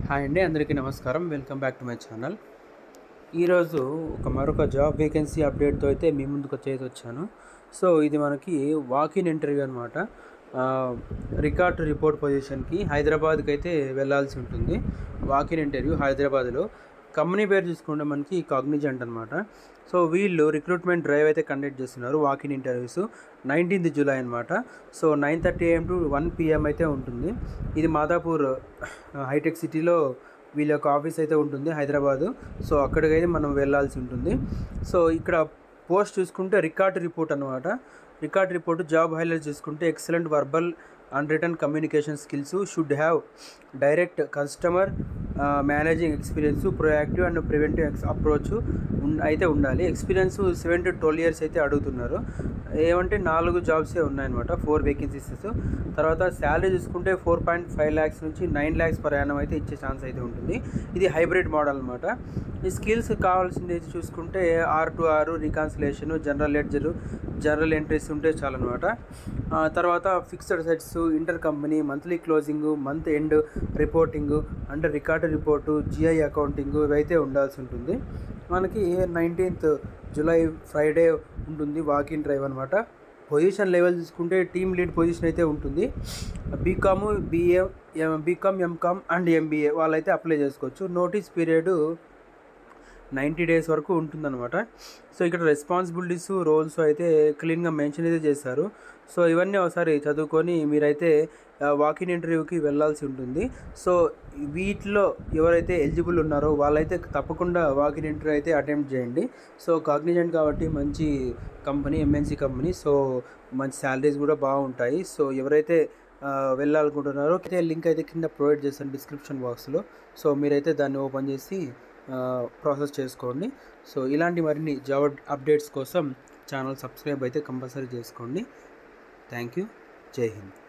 Hi అండి, అందరికీ నమస్కారం. Welcome back to my channel. ఈరోజు మరొక జాబ్ వేకెన్సీ అప్డేట్తో అయితే మీ ముందుకు వచ్చాను. సో ఇది మనకి వాకిన్ ఇంటర్వ్యూ అనమాట. రికార్డ్ రిపోర్ట్ పొజిషన్కి హైదరాబాద్కి అయితే వెళ్ళాల్సి ఉంటుంది. వాకిన్ ఇంటర్వ్యూ హైదరాబాద్లో. కంపెనీ పేరు చూసుకుంటే మనకి కాగ్నిజెంట్ అనమాట. సో వీళ్ళు రిక్రూట్మెంట్ డ్రైవ్ అయితే కండక్ట్ చేస్తున్నారు. వాకిన్ ఇంటర్వ్యూస్ 19th జూలై అనమాట. సో 9:30 AM to 1 PM అయితే ఉంటుంది. ఇది మాదాపూర్ హైటెక్ సిటీలో వీళ్ళ యొక్క ఆఫీస్ అయితే ఉంటుంది, హైదరాబాదు. సో అక్కడికైతే మనం వెళ్ళాల్సి ఉంటుంది. సో ఇక్కడ పోస్ట్ చూసుకుంటే రికార్డ్ రిపోర్ట్ అనమాట. రికార్డ్ రిపోర్ట్ జాబ్ హైలైట్ చూసుకుంటే excellent verbal and return communication skills, should have direct customer managing experience, proactive and preventive approach అయితే ఉండాలి. ఎక్స్పీరియన్స్ 7 to 12 years అయితే అడుగుతున్నారు. ఏమంటే 4 జాబ్సే ఉన్నాయన్నమాట, 4 వేకెన్సీస్. తర్వాత శాలరీ చూసుకుంటే 4.5 lakhs నుంచి 9 lakhs per annum అయితే ఇచ్చే ఛాన్స్ అయితే ఉంటుంది. ఇది హైబ్రిడ్ మోడల్ అనమాట. ఈ స్కిల్స్ కావాల్సింది చూసుకుంటే R2R, reconciliation, general ledger, general entries ఉంటే చాలన్నమాట. తర్వాత fixed assets, inter company, monthly closing, month end reporting and record report, GI accounting ఇవైతే ఉండాల్సి ఉంటుంది. మనకి 19th జూలై ఫ్రైడే ఉంటుంది వాకిన్ డ్రైవ్ అనమాట. పొజిషన్ లెవెల్ చూసుకుంటే టీమ్ లీడ్ పొజిషన్ అయితే ఉంటుంది. B Com, B Com, M Com and MBA వాళ్ళైతే అప్లై చేసుకోవచ్చు. నోటీస్ పీరియడ్ 90 days వరకు ఉంటుందన్నమాట. సో ఇక్కడ రెస్పాన్సిబిలిటీస్, రోల్స్ అయితే క్లీన్గా మెన్షన్ అయితే చేశారు. సో ఇవన్నీ ఒకసారి చదువుకొని మీరైతే వాకిన్ ఇంటర్వ్యూకి వెళ్ళాల్సి ఉంటుంది. సో వీటిలో ఎవరైతే ఎలిజిబుల్ ఉన్నారో వాళ్ళైతే తప్పకుండా వాకిన్ ఇంటర్వ్యూ అయితే అటెంప్ట్ చేయండి. సో కాగ్నిజెంట్ కాబట్టి మంచి కంపెనీ, MNC కంపెనీ. సో మంచి శాలరీస్ కూడా బాగుంటాయి. సో ఎవరైతే వెళ్ళాలనుకుంటున్నారో అయితే లింక్ అయితే కింద ప్రొవైడ్ చేస్తాను డిస్క్రిప్షన్ బాక్స్లో. సో మీరైతే దాన్ని ఓపెన్ చేసి ప్రాసెస్ చేసుకోండి. సో ఇలాంటి మరిన్ని జాబ్ అప్డేట్స్ కోసం ఛానల్ సబ్స్క్రైబ్ అయితే కంపల్సరీ చేసుకోండి. Thank you. జై హింద్.